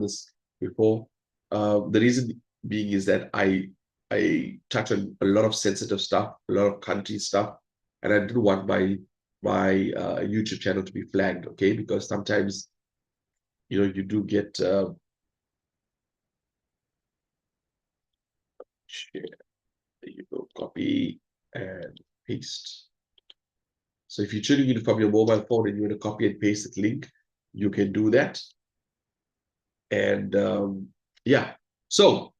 this before. The reason being is that I touch on a lot of sensitive stuff, a lot of country stuff, and I didn't want my YouTube channel to be flagged, okay? Because sometimes you do get share. There you go, copy and paste. So if you're tuning in from your mobile phone and you want to copy and paste the link, you can do that. And yeah, so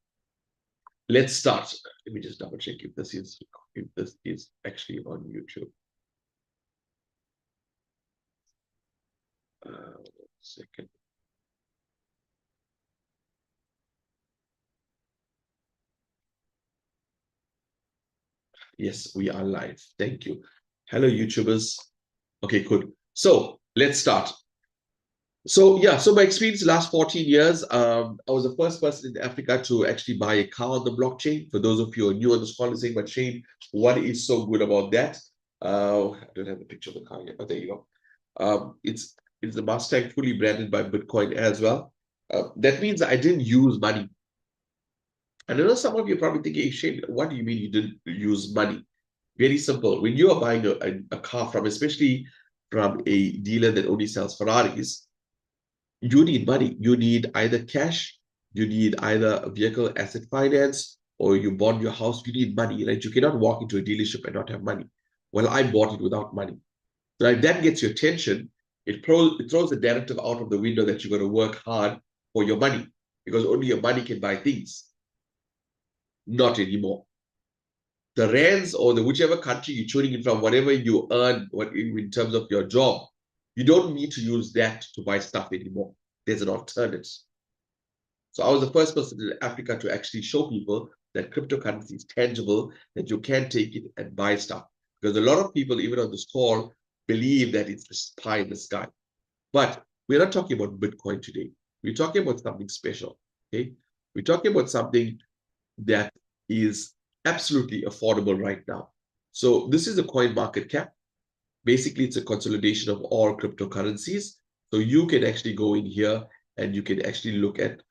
let's start. Let me just double check if this is actually on YouTube. One second. Yes, we are live. Thank you. Hello, YouTubers. Okay, good. So let's start. So yeah, so my experience the last 14 years, I was the first person in Africa to actually buy a car on the blockchain. For those of you who are new on this call, saying, but Shane, what is so good about that? I don't have the picture of the car yet, but there you go. It's the Mustang, fully branded by Bitcoin as well. That means I didn't use money. And I know some of you are probably thinking, hey, Shane, what do you mean you didn't use money? Very simple. When you are buying a car from, especially from a dealer that only sells Ferraris, you need money. You need either cash, you need either a vehicle asset finance, or you bought your house. You need money, right? You cannot walk into a dealership and not have money. Well, I bought it without money. So if that gets your attention, it throws the narrative out of the window that you're going to work hard for your money, because only your money can buy things. Not anymore. The rands or the whichever country you're tuning in from, whatever you earn in terms of your job, you don't need to use that to buy stuff anymore. There's an alternative. So I was the first person in Africa to actually show people that cryptocurrency is tangible, that you can take it and buy stuff. Because a lot of people, even on this call, believe that it's this pie in the sky. But we're not talking about Bitcoin today. We're talking about something special, okay? We're talking about something that is absolutely affordable right now. So this is a coin market cap. Basically, it's a consolidation of all cryptocurrencies. So you can actually go in here and you can actually look at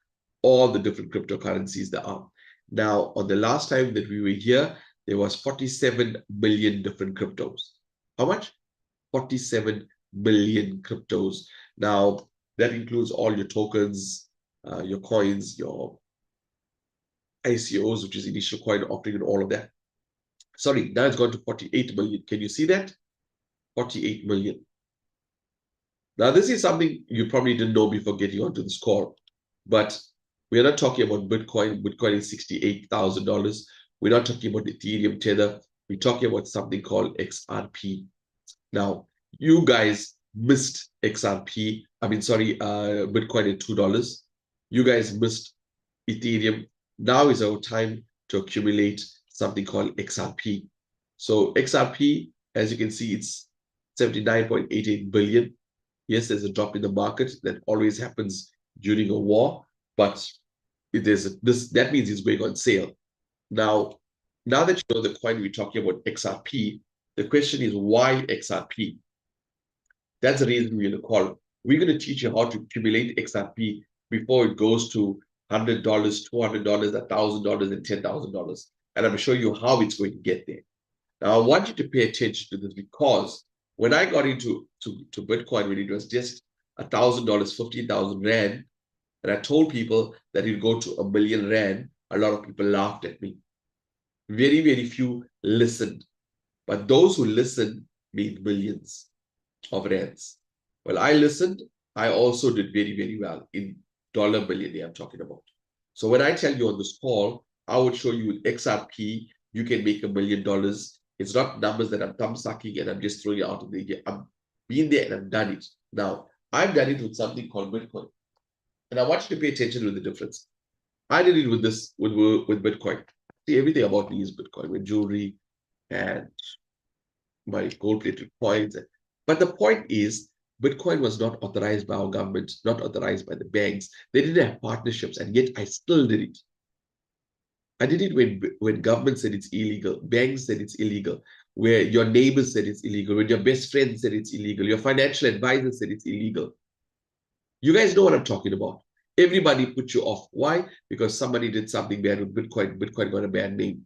all the different cryptocurrencies there are. Now, on the last time that we were here, there was 47 million different cryptos. How much? 47 million cryptos. Now, that includes all your tokens, your coins, your ICOs, which is initial coin offering, and all of that. Sorry, now it's gone to 48 million. Can you see that? 48 million. Now, this is something you probably didn't know before getting onto this call, but we're not talking about Bitcoin. Bitcoin is $68,000. We're not talking about Ethereum, Tether. We're talking about something called XRP. Now, you guys missed XRP. Bitcoin at $2. You guys missed Ethereum. Now is our time to accumulate something called XRP. So XRP, as you can see, it's 79.88 billion. Yes, there's a drop in the market that always happens during a war, but that means it's going on sale. Now that you know the coin we're talking about, XRP, the question is why XRP? That's the reason we're going to call it. We're going to teach you how to accumulate XRP before it goes to $100, $200, $1,000, and $10,000. And I'm going to show you how it's going to get there. Now, I want you to pay attention to this, because when I got into Bitcoin, when it was just $1,000, 15,000 Rand, and I told people that it'd go to 1,000,000 Rand, a lot of people laughed at me. Very, very few listened. But those who listened made millions of Rands. Well, I listened. I also did very, very well in dollar billionaire I'm talking about. So when I tell you on this call, I would show you with XRP, you can make $1 million. It's not numbers that I'm thumb sucking and I'm just throwing it out of the air. I've been there and I've done it. Now, I've done it with something called Bitcoin. And I want you to pay attention to the difference. I did it with Bitcoin. See, everything about me is Bitcoin, with jewelry and my gold-plated coins. But the point is, Bitcoin was not authorized by our government, not authorized by the banks. They didn't have partnerships, and yet I still did it. I did it when government said it's illegal, banks said it's illegal, where your neighbors said it's illegal, when your best friend said it's illegal, your financial advisor said it's illegal. You guys know what I'm talking about. Everybody put you off. Why? Because somebody did something bad with Bitcoin. Bitcoin got a bad name.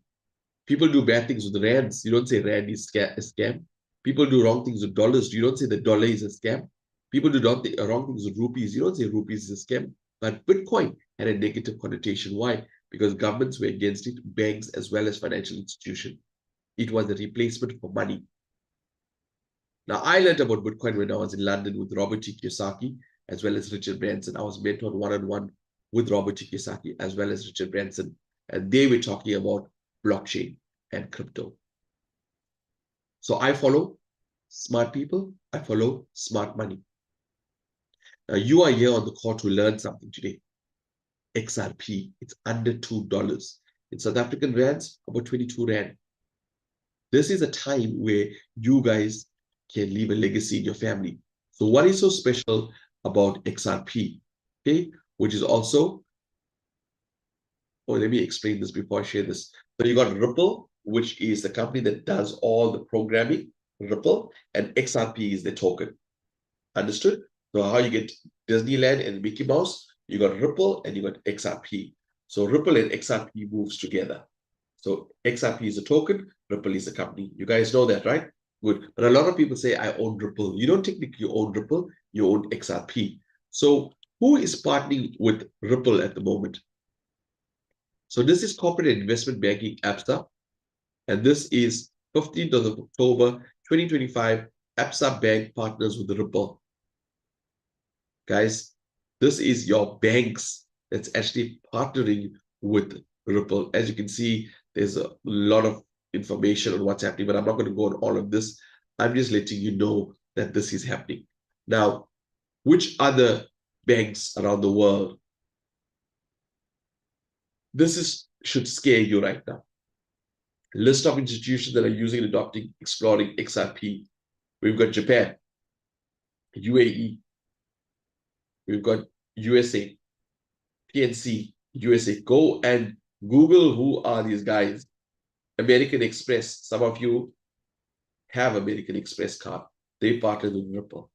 People do bad things with rands. You don't say rand is a scam. People do wrong things with dollars. You don't say the dollar is a scam. People do wrong things with rupees. You don't say rupees is a scam. But Bitcoin had a negative connotation. Why? Because governments were against it, banks as well as financial institutions. It was a replacement for money. Now, I learned about Bitcoin when I was in London with Robert T. Kiyosaki as well as Richard Branson. I was mentored one-on-one with Robert T. Kiyosaki as well as Richard Branson. And they were talking about blockchain and crypto. So I follow smart people. I follow smart money. Now, you are here on the call to learn something today. XRP, it's under $2. In South African rands, about 22 rand. This is a time where you guys can leave a legacy in your family. So what is so special about XRP? Okay, which is also, let me explain this before I share this. So you got Ripple, which is the company that does all the programming, Ripple, and XRP is the token. Understood? So how you get Disneyland and Mickey Mouse, you got Ripple and you got XRP. So Ripple and XRP moves together. So XRP is a token, Ripple is a company. You guys know that, right? Good. But a lot of people say, I own Ripple. You don't technically own Ripple, you own XRP. So who is partnering with Ripple at the moment? So this is Corporate Investment Banking ABSA. And this is 15th of October, 2025. ABSA Bank partners with Ripple. Guys, this is your banks that's actually partnering with Ripple. As you can see, there's a lot of information on what's happening, but I'm not going to go on all of this. I'm just letting you know that this is happening. Now, which other banks around the world? This should scare you right now. List of institutions that are using and adopting, exploring XRP. We've got Japan, UAE, we've got USA, PNC, USA. Go and Google who are these guys. American Express. Some of you have American Express card. They partnered with Ripple.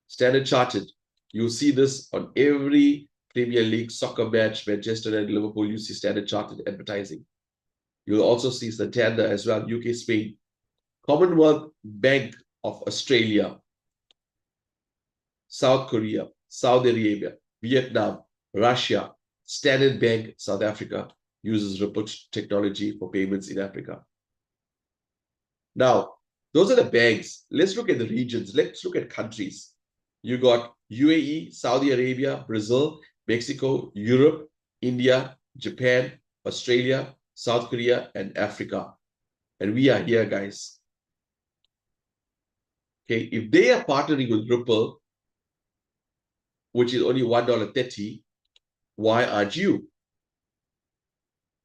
Standard Chartered. You see this on every Premier League soccer match, Manchester and Liverpool. You see Standard Chartered advertising. You'll also see Santander as well, UK, Spain. Commonwealth Bank of Australia, South Korea, Saudi Arabia, Vietnam, Russia, Standard Bank, South Africa uses Ripple technology for payments in Africa. Now, those are the banks. Let's look at the regions. Let's look at countries. You got UAE, Saudi Arabia, Brazil, Mexico, Europe, India, Japan, Australia, South Korea, and Africa. And we are here, guys. Okay, if they are partnering with Ripple, which is only $1.30, why aren't you?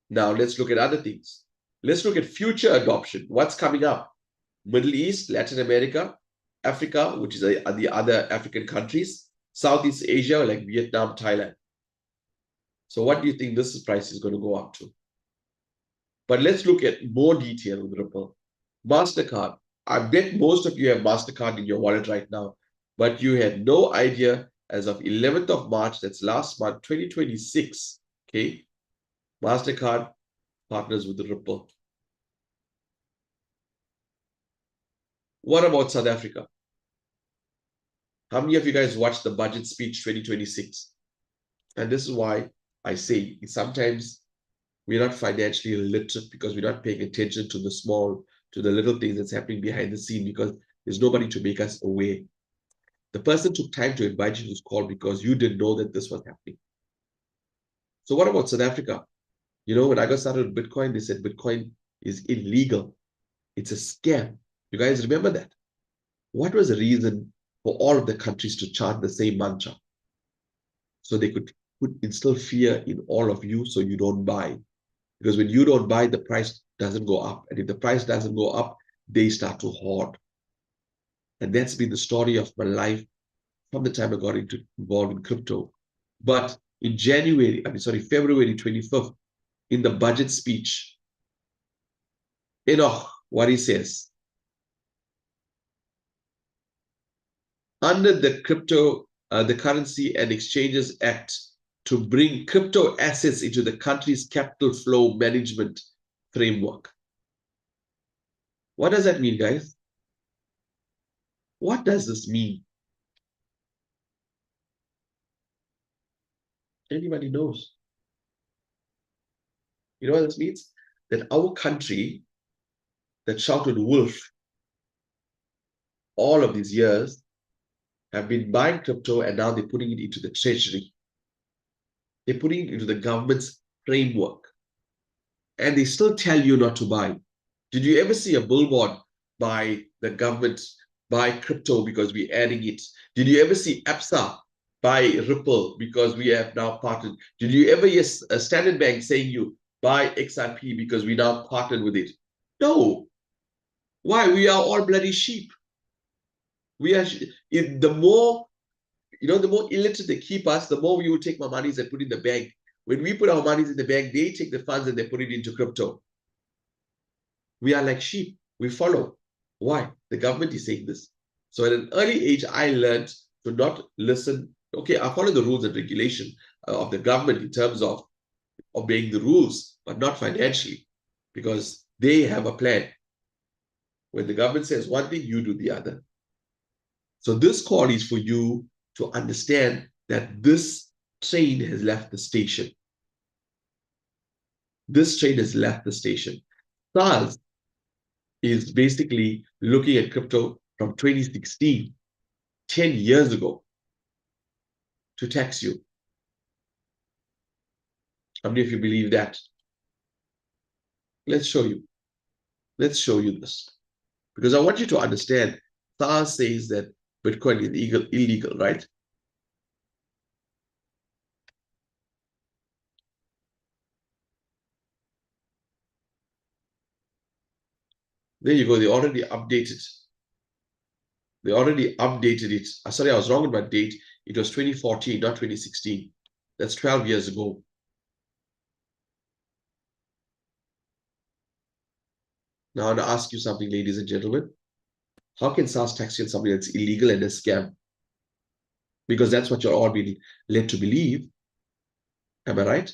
Now, let's look at other things. Let's look at future adoption. What's coming up? Middle East, Latin America, Africa, which is the other African countries, Southeast Asia, like Vietnam, Thailand. So what do you think this price is going to go up to? But let's look at more detail with Ripple. MasterCard. I bet most of you have MasterCard in your wallet right now, but you had no idea as of 11th of March, that's last month, 2026, okay? MasterCard partners with Ripple. What about South Africa? How many of you guys watched the budget speech 2026? And this is why I say sometimes we're not financially literate because we're not paying attention to the small, to the little things that's happening behind the scene because there's nobody to make us aware. The person took time to invite you to this call because you didn't know that this was happening. So what about South Africa? You know, when I got started with Bitcoin, they said Bitcoin is illegal. It's a scam. You guys remember that? What was the reason for all of the countries to chant the same mantra? So they could instill fear in all of you so you don't buy. Because when you don't buy, the price doesn't go up. And if the price doesn't go up, they start to hoard. And that's been the story of my life from the time I got involved in crypto. But in February 25th, in the budget speech, what he says, under the crypto the Currency and Exchanges Act to bring crypto assets into the country's capital flow management framework. What does that mean, guys? What does this mean? Anybody knows? You know what this means? That our country that shouted wolf all of these years have been buying crypto, and now they're putting it into the treasury. They're putting it into the government's framework. And they still tell you not to buy. Did you ever see a billboard by the government, buy crypto because we're adding it? Did you ever see APSA buy Ripple because we have now partnered? Did you ever hear a Standard Bank saying you buy XRP because we now partnered with it? No. Why? We are all bloody sheep. We are, the more, the more illiterate they keep us, the more we will take our monies and put in the bank. When we put our monies in the bank, they take the funds and they put it into crypto. We are like sheep. We follow. Why? The government is saying this. So at an early age, I learned to not listen. Okay, I follow the rules and regulation of the government in terms of obeying the rules, but not financially, because they have a plan. When the government says one thing, you do the other. So this call is for you to understand that this train has left the station. This train has left the station. SARS is basically looking at crypto from 2016, 10 years ago, to tax you. How many of you believe that? Let's show you. Let's show you this. Because I want you to understand, SARS says that Bitcoin is illegal, right? There you go. They already updated. They already updated it. Sorry, I was wrong with my date. It was 2014, not 2016. That's 12 years ago. Now, I want to ask you something, ladies and gentlemen. How can SARS tax you on something that's illegal and a scam? Because that's what you're all being led to believe. Am I right?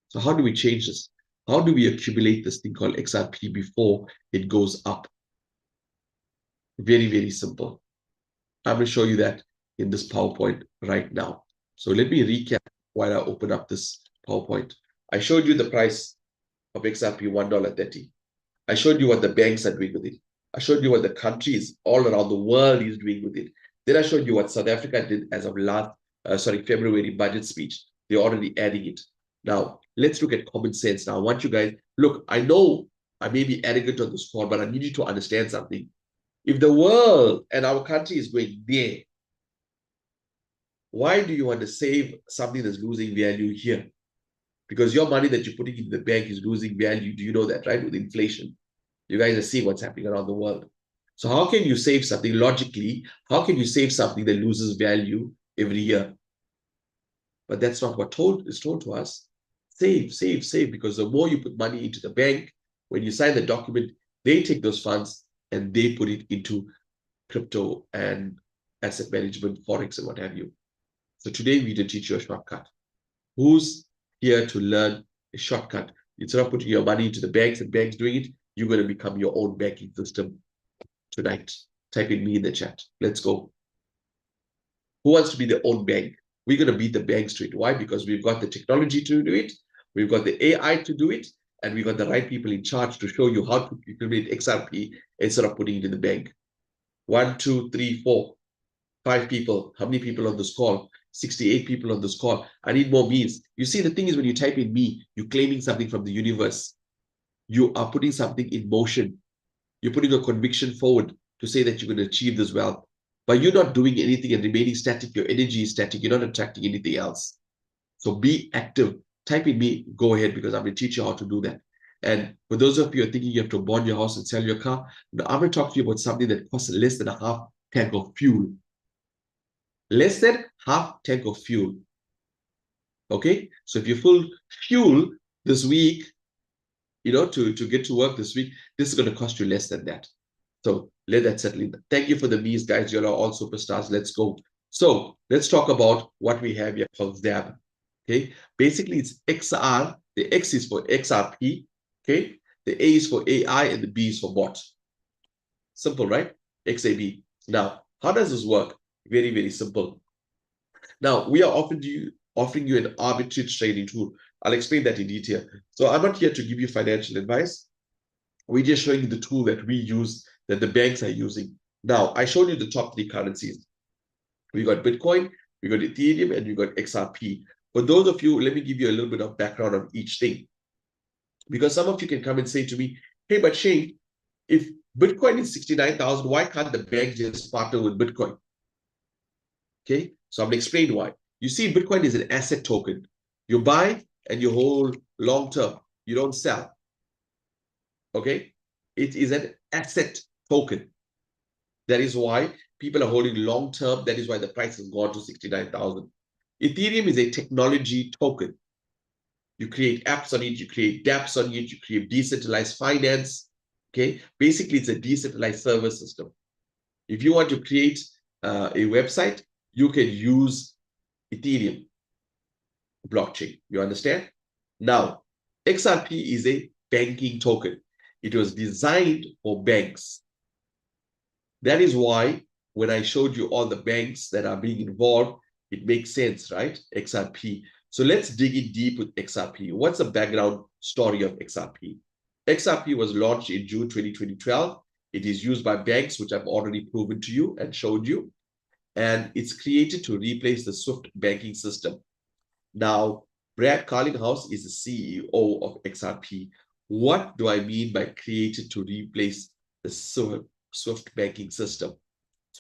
So how do we change this? How do we accumulate this thing called XRP before it goes up? Very, very simple. I'm going to show you that in this PowerPoint right now. So let me recap while I open up this PowerPoint. I showed you the price of XRP, $1.30. I showed you what the banks are doing with it. I showed you what the countries all around the world is doing with it. Then I showed you what South Africa did as of February budget speech. They're already adding it. Now, let's look at common sense. Now, I want you guys, look, I know I may be arrogant on this call, but I need you to understand something. If the world and our country is going there, why do you want to save something that's losing value here? Because your money that you're putting in the bank is losing value. Do you know that, right? With inflation. You guys are seeing what's happening around the world. So how can you save something logically? How can you save something that loses value every year? But that's not what is told to us. Save, save, save, because the more you put money into the bank, when you sign the document, they take those funds and they put it into crypto and asset management, Forex, and what have you. So today we did teach you a shortcut. Who's here to learn a shortcut? Instead of putting your money into the banks and banks doing it, you're going to become your own banking system tonight. Type in me in the chat. Let's go. Who wants to be their own bank? We're going to beat the banks to it. Why? Because we've got the technology to do it. We've got the AI to do it. And we've got the right people in charge to show you how to implement XRP instead of putting it in the bank. 1, 2, 3, 4, 5 people. How many people on this call? 68 people on this call. I need more means. You see, the thing is, when you type in me, you're claiming something from the universe. You are putting something in motion. You're putting a conviction forward to say that you're going to achieve this wealth. But you're not doing anything and remaining static. Your energy is static. You're not attracting anything else. So be active. Type in me. Go ahead, because I'm going to teach you how to do that. And for those of you who are thinking you have to bond your house and sell your car, I'm going to talk to you about something that costs less than a half tank of fuel. Less than half tank of fuel. Okay? So if you full fuel this week, to get to work this week, this is going to cost you less than that. So let that settle in. Thank you for the me's, guys. You're all superstars. Let's go. So let's talk about what we have here called XAB. Okay, basically it's XR. The X is for XRP. Okay, the A is for AI and the B is for bot. Simple, right? XAB. Now, how does this work? Very, very simple. Now, we are offering you an arbitrage trading tool. I'll explain that in detail. So I'm not here to give you financial advice. We're just showing you the tool that we use, that the banks are using. Now, I showed you the top three currencies. We got Bitcoin, we got Ethereum, and we got XRP. For those of you, let me give you a little bit of background on each thing. Because some of you can come and say to me, hey, but Shane, if Bitcoin is 69,000, why can't the bank just partner with Bitcoin? Okay, so I'm going to explain why. You see, Bitcoin is an asset token. You buy and you hold long term. You don't sell. Okay, it is an asset token. That is why people are holding long term. That is why the price has gone to 69,000. Ethereum is a technology token. You create apps on it, you create dApps on it, you create decentralized finance. Okay, basically, it's a decentralized server system. If you want to create a website, you can use Ethereum blockchain. You understand? Now, XRP is a banking token. It was designed for banks. That is why when I showed you all the banks that are being involved, it makes sense, right? XRP. So let's dig in deep with XRP. What's the background story of XRP? XRP was launched in June 2012. It is used by banks, which I've already proven to you and showed you. And it's created to replace the SWIFT banking system. Now, Brad Carlinghouse is the CEO of XRP. What do I mean by created to replace the SWIFT banking system?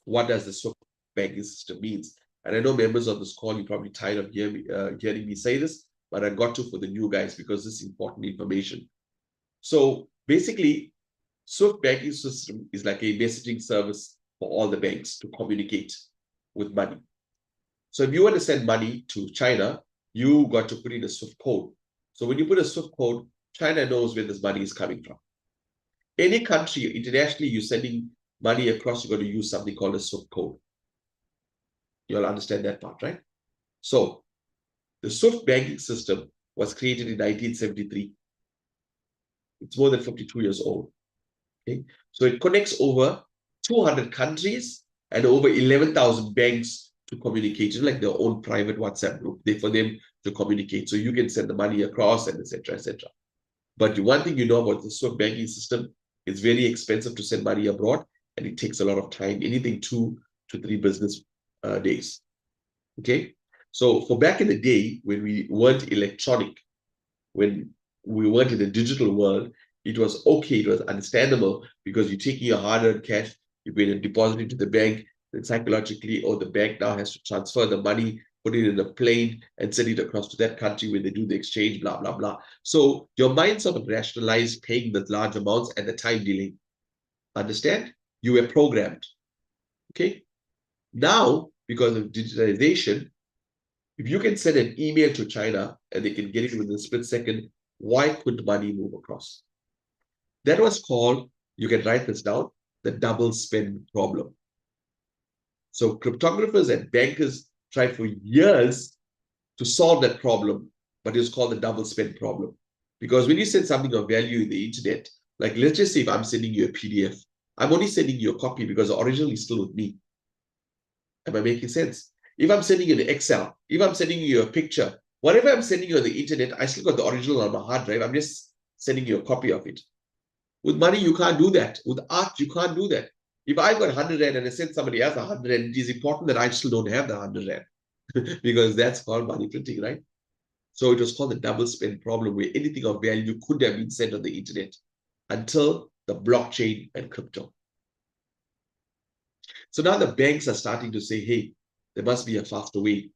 What does the SWIFT banking system means? And I know members of this call, you're probably tired of hearing me say this, but I got to for the new guys because this is important information. So basically, SWIFT banking system is like a messaging service for all the banks to communicate with money. So if you want to send money to China, you got to put in a SWIFT code. So when you put a SWIFT code, China knows where this money is coming from. Any country, internationally, you're sending money across, you're going to use something called a SWIFT code. You'll understand that part, right? So the SWIFT banking system was created in 1973. It's more than 52 years old. Okay, so it connects over 200 countries and over 11,000 banks to communicate, like their own private WhatsApp group, for them to communicate. So you can send the money across and etc. etc. But the one thing you know about the SWIFT banking system, it's very expensive to send money abroad, and it takes a lot of time, anything 2 to 3 business days. Okay, so for back in the day when we weren't electronic, when we weren't in the digital world, it was okay, it was understandable because you're taking your hard-earned cash, you're going to deposit it to the bank, then psychologically, the bank now has to transfer the money, put it in a plane, and send it across to that country where they do the exchange, blah, blah, blah. So your mind sort of rationalized paying the large amounts and the time delay. Understand? You were programmed. Okay? Now, because of digitalization, if you can send an email to China and they can get it within a split second, why couldn't money move across? That was called, you can write this down, the double spend problem. So cryptographers and bankers tried for years to solve that problem, but it was called the double spend problem. Because when you send something of value in the internet, like let's just say if I'm sending you a PDF, I'm only sending you a copy because the original is still with me. Am I making sense? If I'm sending you an Excel, if I'm sending you a picture, whatever I'm sending you on the internet, I still got the original on my hard drive. I'm just sending you a copy of it. With money, you can't do that. With art, you can't do that. If I've got 100 Rand and I send somebody else 100 Rand, it is important that I still don't have the 100 Rand because that's called money printing, right? So it was called the double spend problem where anything of value could have been sent on the internet until the blockchain and crypto. So now the banks are starting to say, hey, there must be a faster way.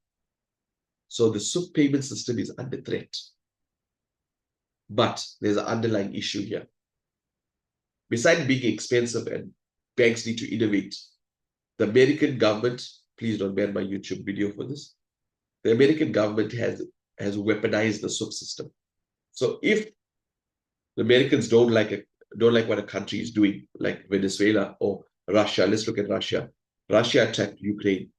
So the SWIFT payment system is under threat. But there's an underlying issue here. Besides being expensive and banks need to innovate, the American government, please don't ban my YouTube video for this. The American government has weaponized the SWIFT system. So if the Americans don't like what a country is doing, like Venezuela or Russia, let's look at Russia. Russia attacked Ukraine.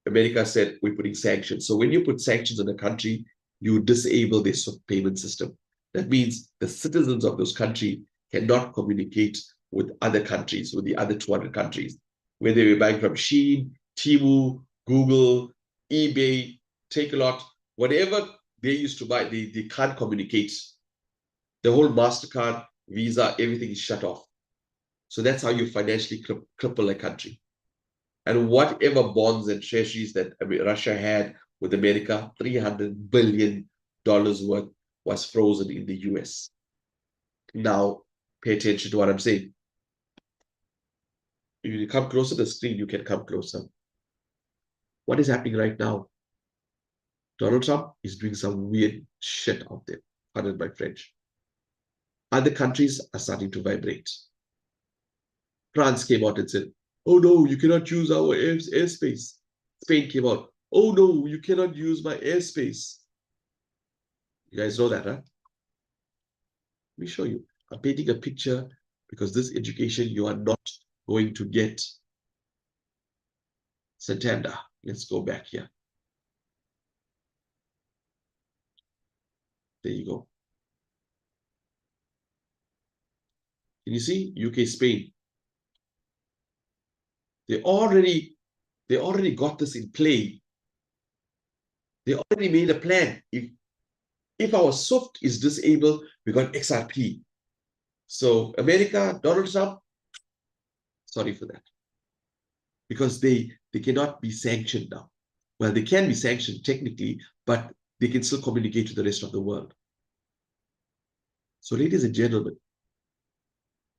America said, we're putting sanctions. So when you put sanctions on a country, you disable their payment system. That means the citizens of those countries cannot communicate with other countries, with the other 200 countries, whether you're buying from Shein, Temu, Google, eBay, Takealot, whatever they used to buy, they can't communicate. The whole MasterCard, Visa, everything is shut off. So that's how you financially cripple a country. And whatever bonds and treasuries that Russia had with America, $300 billion worth was frozen in the US. Now, pay attention to what I'm saying. If you come closer to the screen, you can come closer. What is happening right now? Donald Trump is doing some weird shit out there, pardon my French. Other countries are starting to vibrate. France came out and said, oh no, you cannot use our airspace. Spain came out, oh no, you cannot use my airspace. You guys know that, huh? Let me show you. I'm painting a picture because this education you are not going to get. Santander, let's go back here. There you go. Can you see? UK, Spain. They already got this in play. They already made a plan. If our SWIFT is disabled, we got XRP. So America, Donald Trump, sorry for that. Because they cannot be sanctioned now. Well, they can be sanctioned technically, but they can still communicate to the rest of the world. So ladies and gentlemen,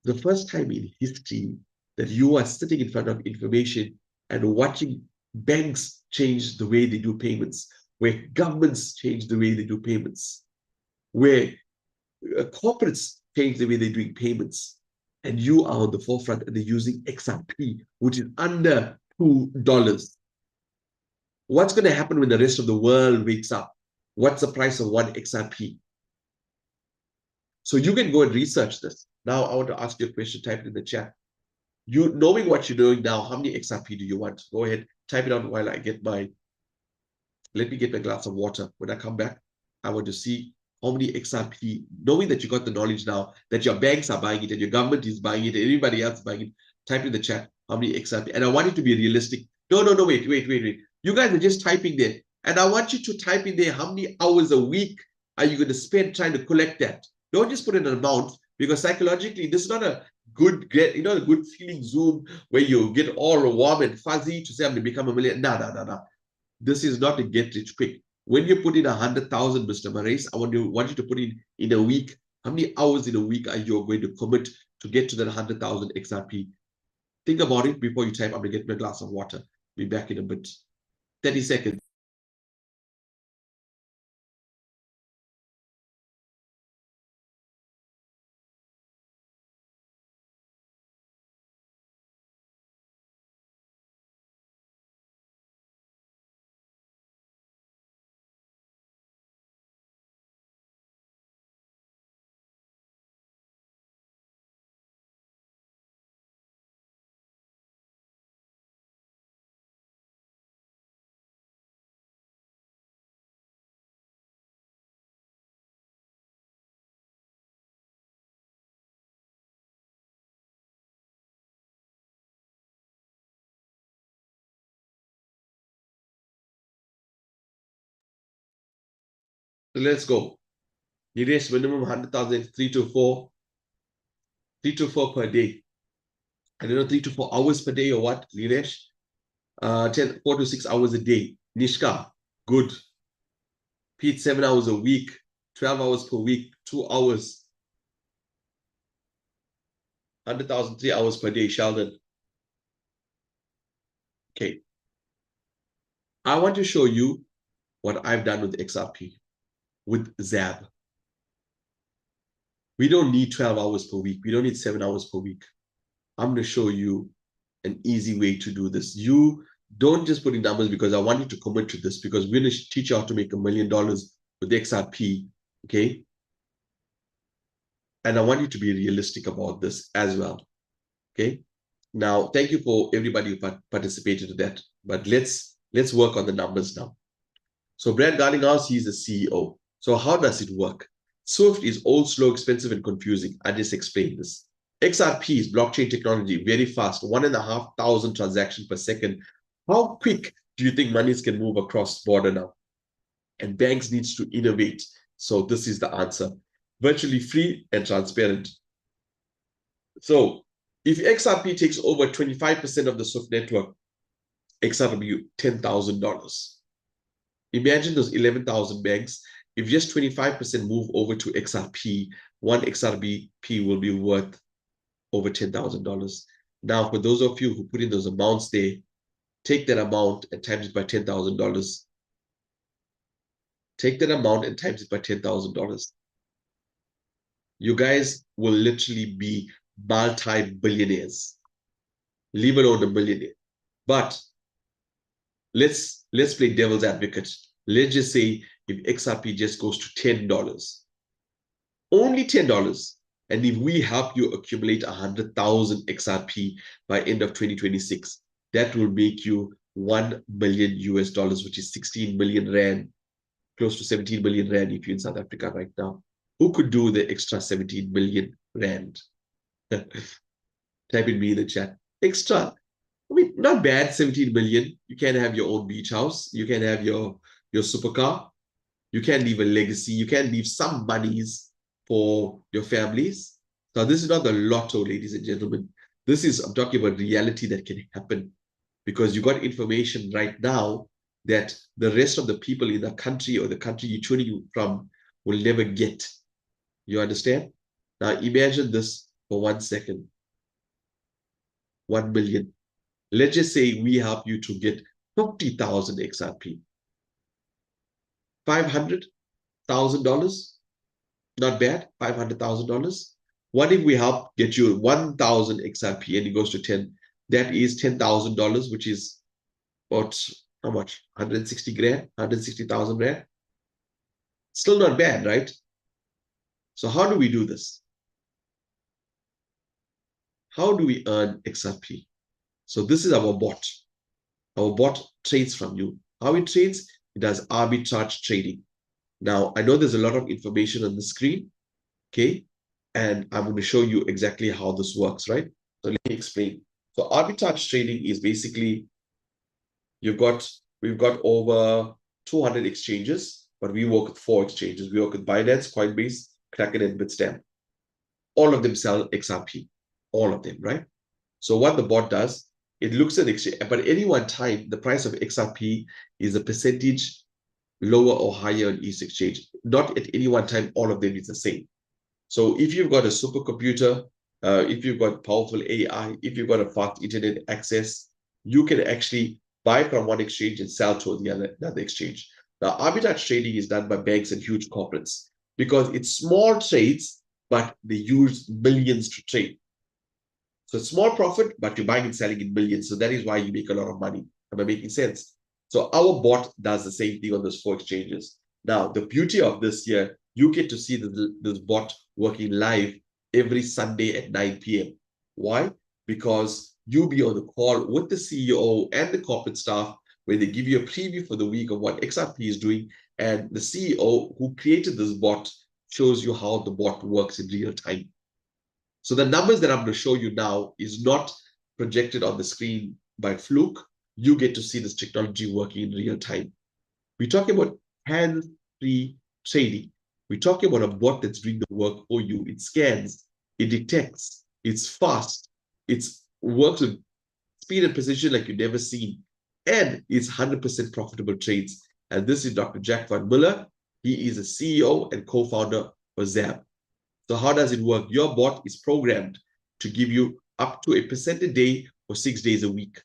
the first time in history that you are sitting in front of information and watching banks change the way they do payments, where governments change the way they do payments, where corporates change the way they're doing payments, and you are on the forefront and they're using XRP, which is under $2. What's going to happen when the rest of the world wakes up? What's the price of one XRP? So you can go and research this. Now I want to ask you a question, type it in the chat. You knowing what you're doing now, how many XRP do you want? Go ahead, type it out while I get let me get my glass of water. When I come back, I want to see how many XRP, knowing that you got the knowledge now, that your banks are buying it and your government is buying it and everybody else is buying it, type in the chat how many XRP. And I want it to be realistic. No, wait. You guys are just typing there. And I want you to type in there how many hours a week are you going to spend trying to collect that. Don't just put in an amount, because psychologically, this is not a good a good feeling Zoom where you get all warm and fuzzy to say I'm going to become a millionaire. No. This is not a get rich quick. When you put in 100,000, Mr. Marais, I want you to put in a week. How many hours in a week are you going to commit to get to that 100,000 XRP? Think about it before you type. I'm going to get my glass of water. Be back in a bit. 30 seconds. So let's go. Niresh, minimum 100,000, 3 to 4 per day. I don't know, 3 to 4 hours per day or what, Niresh? 4 to 6 hours a day. Nishka, good. Pete, 7 hours a week, 12 hours per week, 2 hours. 100,000, 3 hours per day, Sheldon. Okay. I want to show you what I've done with XRP, with XAB. We don't need 12 hours per week. We don't need 7 hours per week. I'm going to show you an easy way to do this. You don't just put in numbers, because I want you to commit to this, because we're going to teach you how to make $1 million with XRP, okay? And I want you to be realistic about this as well, okay? Now, thank you for everybody who participated in that, but let's Let's work on the numbers now. So Brad Garlinghouse, he's the CEO. So how does it work? Swift is old, slow, expensive, and confusing. I just explained this. XRP is blockchain technology, very fast, 1,500 transactions per second. How quick do you think monies can move across border now? And banks needs to innovate. So this is the answer. Virtually free and transparent. So if XRP takes over 25% of the Swift network, XRP $10,000. Imagine those 11,000 banks. If just 25% move over to XRP, one XRP will be worth over $10,000. Now, for those of you who put in those amounts there, take that amount and times it by $10,000. Take that amount and times it by $10,000. You guys will literally be multi-billionaires, leave alone a millionaire. But let's play devil's advocate. Let's just say if XRP just goes to $10, only $10, and if we help you accumulate 100,000 XRP by end of 2026, that will make you 1 million US dollars, which is 16 million rand, close to 17 million rand if you're in South Africa right now. Who could do the extra 17 million rand? Type in me in the chat. Extra. I mean, not bad, 17 million. You can have your own beach house. You can have your supercar. You can leave a legacy. You can leave some monies for your families. Now, this is not the lotto, ladies and gentlemen. This is, I'm talking about reality that can happen because you got information right now that the rest of the people in the country or the country you're tuning from will never get. You understand? Now, imagine this for 1 second. 1 million. Let's just say we help you to get 50,000 XRP. $500,000? Not bad, $500,000. What if we help get you 1,000 XRP and it goes to 10? That is $10,000, which is about how much? 160 grand, 160,000 rand. Still not bad, right? So how do we do this? How do we earn XRP? So this is our bot. Our bot trades from you. How it trades? It does arbitrage trading. Now, I know there's a lot of information on the screen, okay? And I'm going to show you exactly how this works, right? So let me explain. So arbitrage trading is basically, we've got over 200 exchanges, but we work with 4 exchanges. We work with Binance, Coinbase, Kraken, and Bitstamp. All of them sell XRP, all of them, right? So what the bot does, it looks at exchange, but at any one time, the price of XRP is a percentage lower or higher on each exchange. Not at any one time, all of them is the same. So if you've got a supercomputer, if you've got powerful AI, if you've got a fast internet access, you can actually buy from one exchange and sell to another exchange. Now, arbitrage trading is done by banks and huge corporates because it's small trades, but they use millions to trade. So it's small profit, but you're buying and selling in millions. So that is why you make a lot of money. Am I making sense? So our bot does the same thing on those 4 exchanges. Now, the beauty of this here, you get to see this bot working live every Sunday at 9 p.m. Why? Because you'll be on the call with the CEO and the corporate staff where they give you a preview for the week of what XRP is doing. And the CEO who created this bot shows you how the bot works in real time. So the numbers that I'm going to show you now is not projected on the screen by fluke. You get to see this technology working in real time. We're talking about hands-free trading. We're talking about a bot that's doing the work for you. It scans, it detects, it's fast, it works with speed and precision like you've never seen, and it's 100% profitable trades. And this is Dr. Jack Van Muller. He is a CEO and co-founder of XAB. So how does it work? Your bot is programmed to give you up to 1% a day for 6 days a week.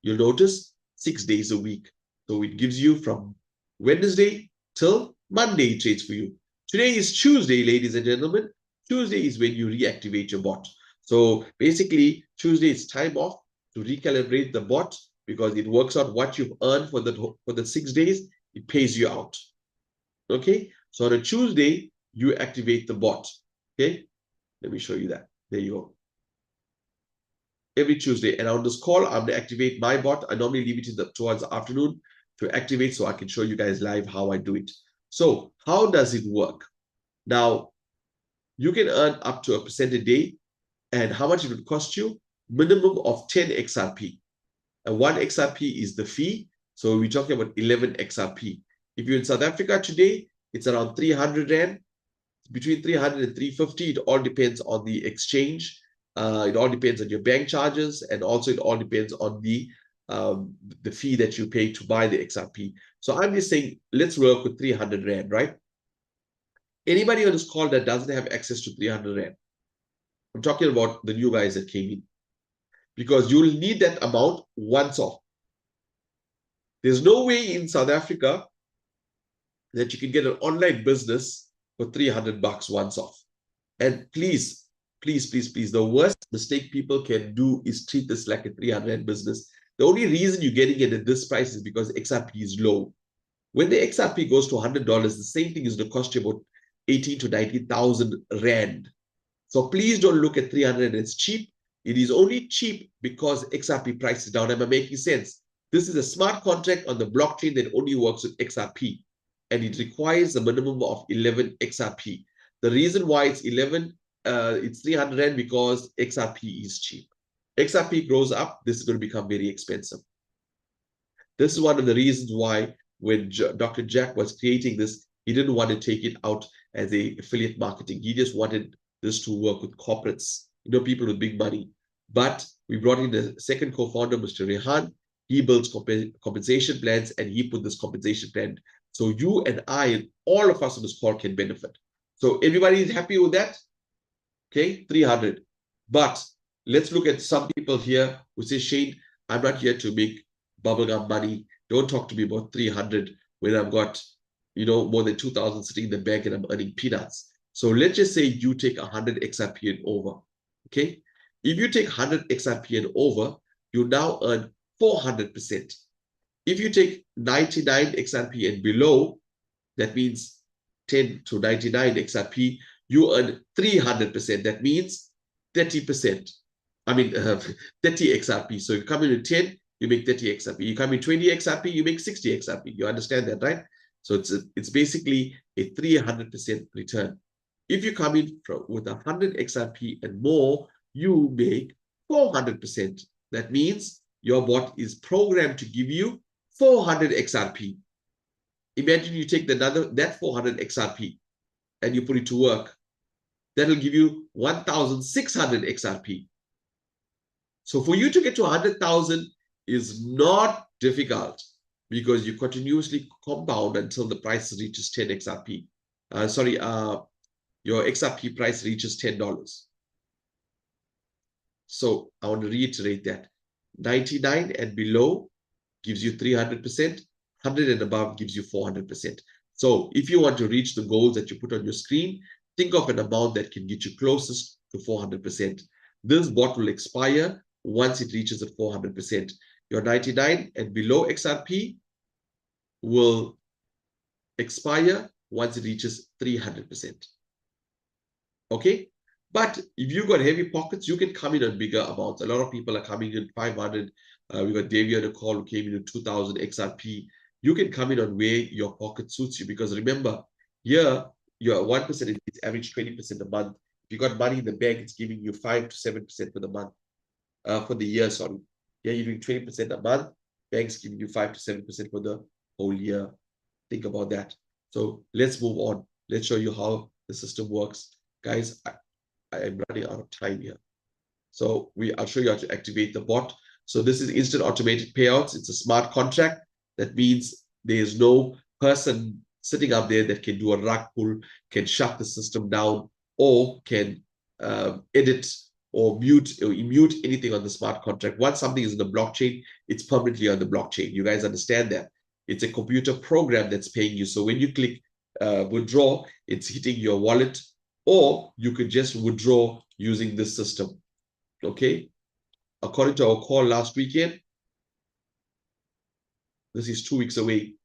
You'll notice 6 days a week. So it gives you from Wednesday till Monday trades for you. Today is Tuesday, ladies and gentlemen. Tuesday is when you reactivate your bot. So basically, Tuesday is time off to recalibrate the bot because it works out what you've earned for the 6 days. It pays you out. Okay? So on a Tuesday, you activate the bot. Okay? Let me show you that. There you go. Every Tuesday. And on this call, I'm going to activate my bot. I normally leave it towards the afternoon to activate so I can show you guys live how I do it. So how does it work? Now, you can earn up to 1% a day. And how much it would cost you? Minimum of 10 XRP. And 1 XRP is the fee. So we're talking about 11 XRP. If you're in South Africa today, it's around 300 Rand, between 300 and 350. It all depends on the exchange. It all depends on your bank charges. And also it all depends on the fee that you pay to buy the XRP. So I'm just saying, let's work with 300 Rand, right? Anybody on this call that doesn't have access to 300 Rand, I'm talking about the new guys that came in, because you'll need that amount once off. There's no way in South Africa that you can get an online business for 300 bucks once off. And please, please, please, please, the worst mistake people can do is treat this like a 300 business. The only reason you're getting it at this price is because XRP is low. When the XRP goes to $100, the same thing is going to cost you about 18 to 90,000 Rand. So please don't look at 300 as cheap. It is only cheap because XRP price is down. Am I making sense? This is a smart contract on the blockchain that only works with XRP. And it requires a minimum of 11 XRP. The reason why it's 11, it's 300 Rand because XRP is cheap. XRP grows up, this is going to become very expensive. This is one of the reasons why when Dr. Jack was creating this, he didn't want to take it out as a affiliate marketing. He just wanted this to work with corporates, people with big money. But we brought in the second co-founder, Mr. Rehan. He builds compensation plans, and he put this compensation plan so you and I and all of us on this call can benefit. So everybody is happy with that? Okay, 300. But let's look at some people here who say, Shane, I'm not here to make bubblegum money. Don't talk to me about 300 when I've got, more than 2,000 sitting in the bank and I'm earning peanuts. So let's just say you take 100 XRP and over, okay? If you take 100 XRP and over, you now earn 400%. If you take 99 XRP and below, that means 10 to 99 XRP, you earn 300%. That means 30%. 30 XRP. So you come in with 10, you make 30 XRP. You come in 20 XRP, you make 60 XRP. You understand that, right? So it's basically a 300% return. If you come in with 100 XRP and more, you make 400%. That means your bot is programmed to give you 400 XRP. Imagine you take that 400 XRP and you put it to work. That'll give you 1,600 XRP. So for you to get to 100,000 is not difficult because you continuously compound until the price reaches 10 XRP. Your XRP price reaches $10. So I want to reiterate that. 99 and below gives you 300%. 100 and above gives you 400%. So if you want to reach the goals that you put on your screen, think of an amount that can get you closest to 400%. This bot will expire once it reaches at 400%. Your 99 and below XRP will expire once it reaches 300%. Okay? But if you've got heavy pockets, you can come in on bigger amounts. A lot of people are coming in 500. We got Davey on the call who came in at 2,000 XRP. You can come in on where your pocket suits you, because remember, here your 1% is average 20% a month. If you got money in the bank, it's giving you 5 to 7% for the month, for the year. Sorry, yeah, you're doing 20% a month. Banks giving you 5 to 7% for the whole year. Think about that. So let's move on. Let's show you how the system works, guys. I am running out of time here, so I'll show you how to activate the bot. So this is instant automated payouts. It's a smart contract. That means there's no person sitting up there that can do a rug pull, can shut the system down, or can edit or mute anything on the smart contract. Once something is in the blockchain, it's permanently on the blockchain. You guys understand that? It's a computer program that's paying you. So when you click withdraw, it's hitting your wallet, or you could just withdraw using this system. Okay? According to our call last weekend, this is 2 weeks away.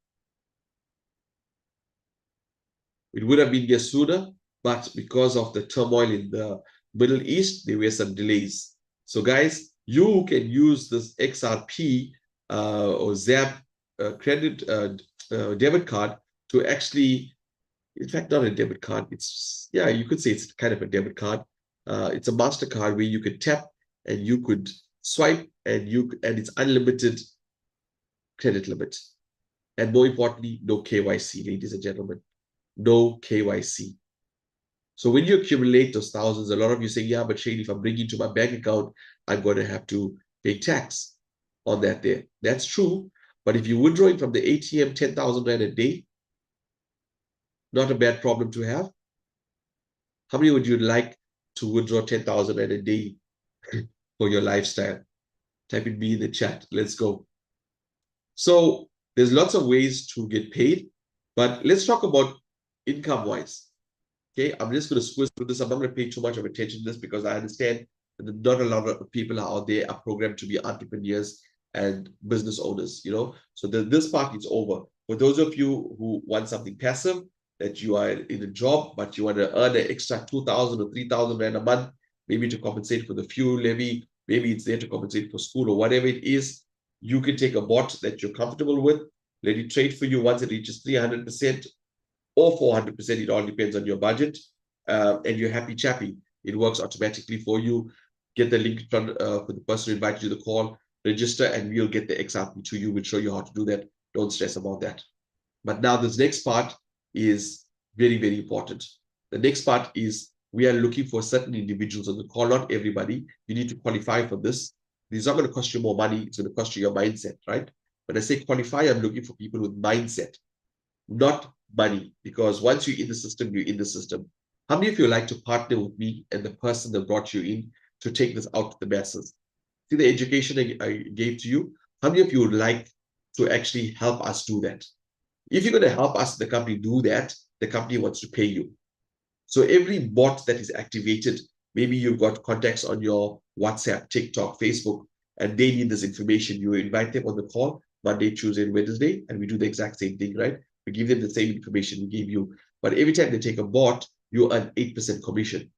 It would have been here sooner, but because of the turmoil in the Middle East, there were some delays. So guys, you can use this XRP or XAB debit card to actually, in fact, not a debit card. It's, yeah, you could say it's kind of a debit card. It's a MasterCard where you could tap and you could swipe and it's unlimited credit limit. And more importantly, no KYC, ladies and gentlemen, no KYC. So when you accumulate those thousands, a lot of you say, yeah, but Shane, if I'm bringing to my bank account, I'm going to have to pay tax on that there. That's true. But if you're withdrawing from the ATM 10,000 Rand a day, not a bad problem to have. How many would you like to withdraw 10,000 Rand a day for your lifestyle? Type it me in the chat. Let's go. So there's lots of ways to get paid, but let's talk about income-wise. Okay, I'm just going to squeeze through this. I'm not going to pay too much of attention to this because I understand that not a lot of people out there are programmed to be entrepreneurs and business owners, you know. So this part is over. For those of you who want something passive, that you are in a job, but you want to earn an extra 2,000 or 3,000 Rand a month, maybe to compensate for the fuel levy, maybe it's there to compensate for school or whatever it is, you can take a bot that you're comfortable with, let it trade for you once it reaches 300%, or 400%, it all depends on your budget, and you're happy chappy. It works automatically for you. Get the link for the person who invited you to the call, register, and we'll get the XAB to you. We'll show you how to do that. Don't stress about that. But now this next part is very, very important. The next part is we are looking for certain individuals on the call, not everybody. You need to qualify for this. This is not going to cost you more money. It's going to cost you your mindset, right? When I say qualify, I'm looking for people with mindset, not money, because once you're in the system, you're in the system. How many of you like to partner with me and the person that brought you in to take this out to the masses? See the education I gave to you? How many of you would like to actually help us do that? If you're going to help us, the company, do that, the company wants to pay you. So every bot that is activated, maybe you've got contacts on your WhatsApp, TikTok, Facebook, and they need this information. You invite them on the call Monday, Tuesday, and Wednesday, and we do the exact same thing, right? We give them the same information we gave you. But every time they take a bot, you earn 8% commission.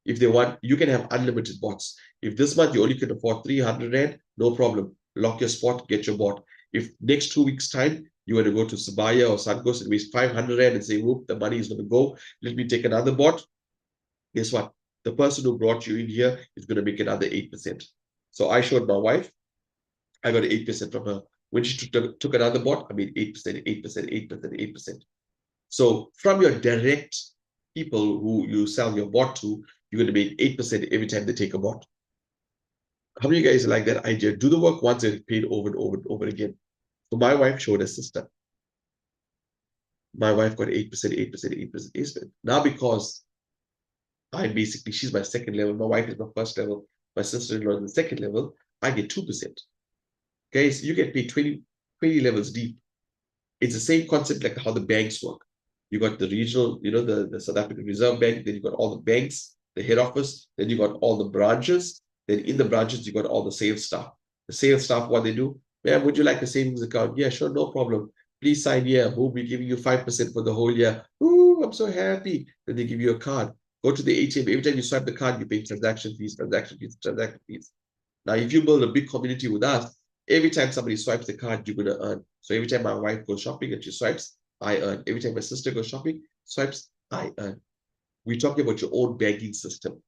If they want, you can have unlimited bots. If this month you only can afford 300 Rand, no problem. Lock your spot, get your bot. If next 2 weeks' time, you want to go to Sabaya or Suncoast and waste 500 Rand and say, whoop, the money is going to go, let me take another bot. Guess what? The person who brought you in here is going to make another 8%. So I showed my wife, I got 8% from her. When she took another bot, I made 8%, 8%, 8%, 8%. So from your direct people who you sell your bot to, you're going to make 8% every time they take a bot. How many of you guys like that idea? Do the work once and paid over and over and over again. So my wife showed her sister. My wife got 8%, 8%, 8%, 8%. Now because she's my second level, my wife is my first level, my sister-in-law is the second level, I get 2%. Guys, you get paid 20 levels deep. It's the same concept like how the banks work. You got the regional, you know, the South African Reserve Bank, then you got all the banks, the head office, then you got all the branches, then in the branches, you got all the sales staff. The sales staff, what they do, ma'am, would you like a savings account? Yeah, sure, no problem. Please sign here. We'll be giving you 5% for the whole year. Ooh, I'm so happy. Then they give you a card. Go to the ATM. Every time you swipe the card, you pay transaction fees, transaction fees, transaction fees. Now, if you build a big community with us, every time somebody swipes the card, you're going to earn. So every time my wife goes shopping and she swipes, I earn. Every time my sister goes shopping, swipes, I earn. We're talking about your own banking system.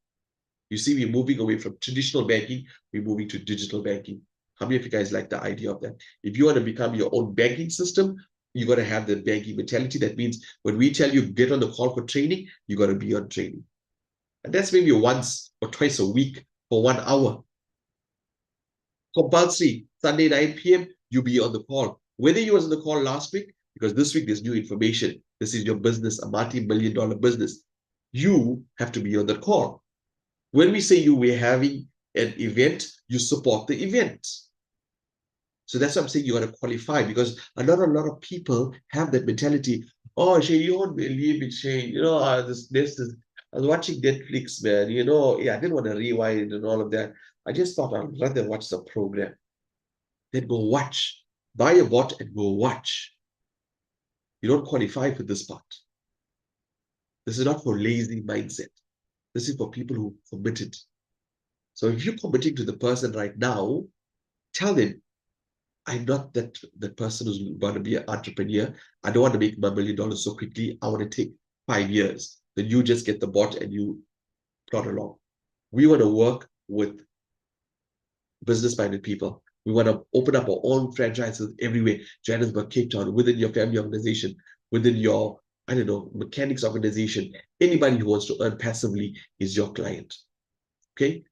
You see, we're moving away from traditional banking, we're moving to digital banking. How many of you guys like the idea of that? If you want to become your own banking system, you got to have the banking mentality. That means when we tell you get on the call for training, you got to be on training. And that's maybe once or twice a week for 1 hour. Compulsory, Sunday 9 p.m., you be on the call. Whether you was on the call last week, because this week there's new information. This is your business, a multi-million-dollar business. You have to be on the call. When we say we're having an event, you support the event. So that's what I'm saying, you got to qualify, because a lot of people have that mentality. Oh, Shane, you won't believe it, Shane. You know, I was watching Netflix, man. You know, yeah, I didn't want to rewind and all of that. I just thought I'd rather watch the program. Then go watch. Buy a bot and go watch. You don't qualify for this part. This is not for lazy mindset. This is for people who committed. So if you're committing to the person right now, tell them, I'm not that person who's going to be an entrepreneur. I don't want to make my $1 million so quickly. I want to take 5 years. Then you just get the bot and you plot along. We want to work with business-minded people. We want to open up our own franchises everywhere. Johannesburg, Cape Town, within your family organization, within your, I don't know, mechanics organization. Anybody who wants to earn passively is your client. Okay?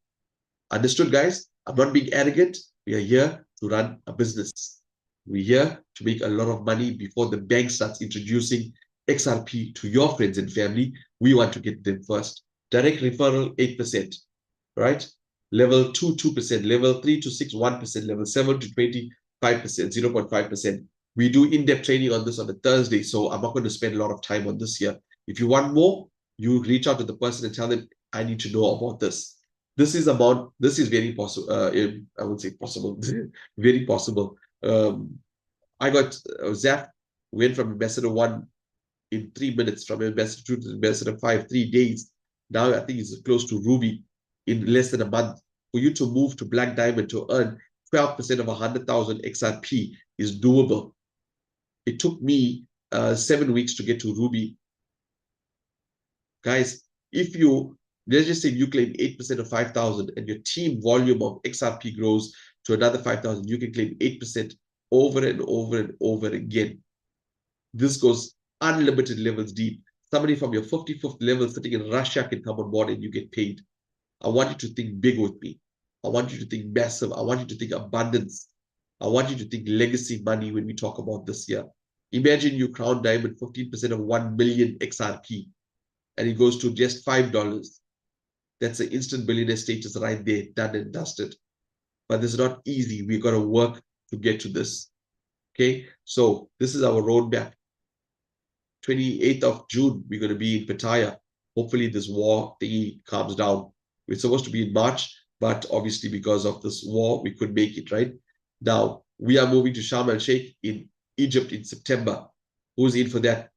Understood, guys? I'm not being arrogant. We are here to run a business. We're here to make a lot of money before the bank starts introducing XRP to your friends and family. We want to get them first. Direct referral, 8%, right? Level 2, 2%, level 3 to 6, 1%, level 7 to 20, 5%, 0.5%. We do in-depth training on this on a Thursday, so I'm not going to spend a lot of time on this here. If you want more, you reach out to the person and tell them, I need to know about this. This is very possible. I would say possible, very possible. I got Zaf went from Ambassador 1 in 3 minutes, from Ambassador 2 to Ambassador 5, 3 days. Now I think it's close to Ruby in less than a month. For you to move to Black Diamond to earn 12% of 100,000 XRP is doable. It took me 7 weeks to get to Ruby. Guys, if you, let's just say you claim 8% of 5,000 and your team volume of XRP grows to another 5,000, you can claim 8% over and over and over again. This goes unlimited levels deep. Somebody from your 55th level sitting in Russia can come on board and you get paid. I want you to think big with me. I want you to think massive. I want you to think abundance. I want you to think legacy money when we talk about this year. Imagine you crown diamond 15% of 1 million XRP and it goes to just $5. That's an instant billionaire status right there, done and dusted. But this is not easy. We've got to work to get to this. Okay, so this is our roadmap. 28th of June, we're going to be in Pattaya. Hopefully this war thingy calms down. It's supposed to be in March, but obviously because of this war, we couldn't make it, right? Now, we are moving to Sharm el-Sheikh in Egypt in September. Who's in for that?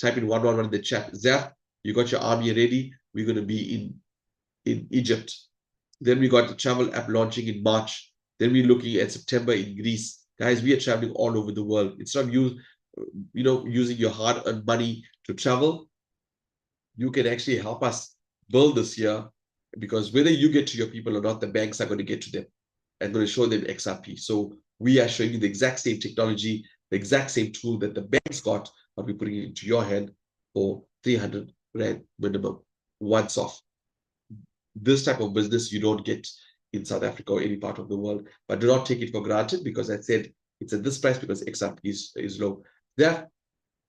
Type in 111 in the chat. Zaf, you got your army ready. We're going to be in Egypt. Then we got the travel app launching in March. Then we're looking at September in Greece. Guys, we are traveling all over the world. It's not using your hard-earned money to travel. You can actually help us build this here, because whether you get to your people or not, the banks are going to get to them and going to show them XRP. So we are showing you the exact same technology, the exact same tool that the banks got, but we're putting it into your hand for 300 Rand minimum, once off. This type of business you don't get in South Africa or any part of the world, but do not take it for granted, because I said it's at this price because XRP is low. There,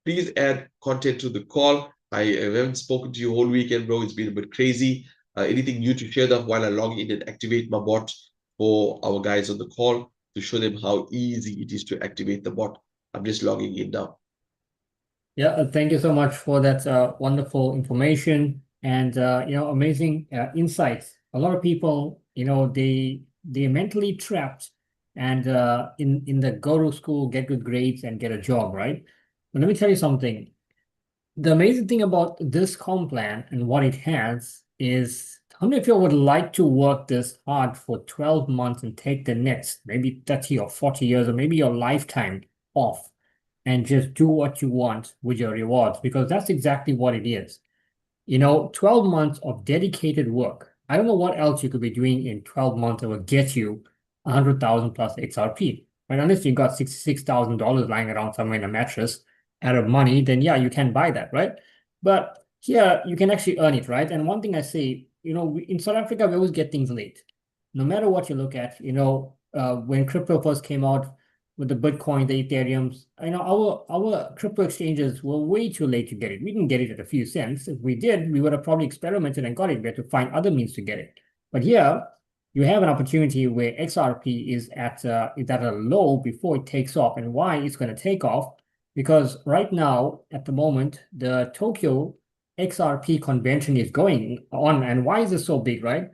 please add content to the call. I haven't spoken to you all weekend, bro. It's been a bit crazy. Anything new to share that while I log in and activate my bot for our guys on the call to show them how easy it is to activate the bot. I'm just logging in now. Yeah, thank you so much for that wonderful information and amazing insights. A lot of people, they're mentally trapped and in the go to school, get good grades and get a job, right? But let me tell you something. The amazing thing about this comp plan and what it has is, how many of you would like to work this hard for 12 months and take the next maybe 30 or 40 years or maybe your lifetime off and just do what you want with your rewards? Because that's exactly what it is. 12 months of dedicated work. I don't know what else you could be doing in 12 months that will get you 100,000 plus XRP. Right? Unless you got $66,000 lying around somewhere in a mattress out of money, then yeah, you can buy that, right? But here you can actually earn it, right? And one thing I say, in South Africa, we always get things late. No matter what you look at, when crypto first came out with the Bitcoin, the Ethereums, our crypto exchanges were way too late to get it. We didn't get it at a few cents. If we did, we would have probably experimented and got it. We had to find other means to get it. But here, you have an opportunity where XRP is at a low before it takes off. And why it's going to take off? Because right now, at the moment, the Tokyo XRP convention is going on. And why is it so big, right?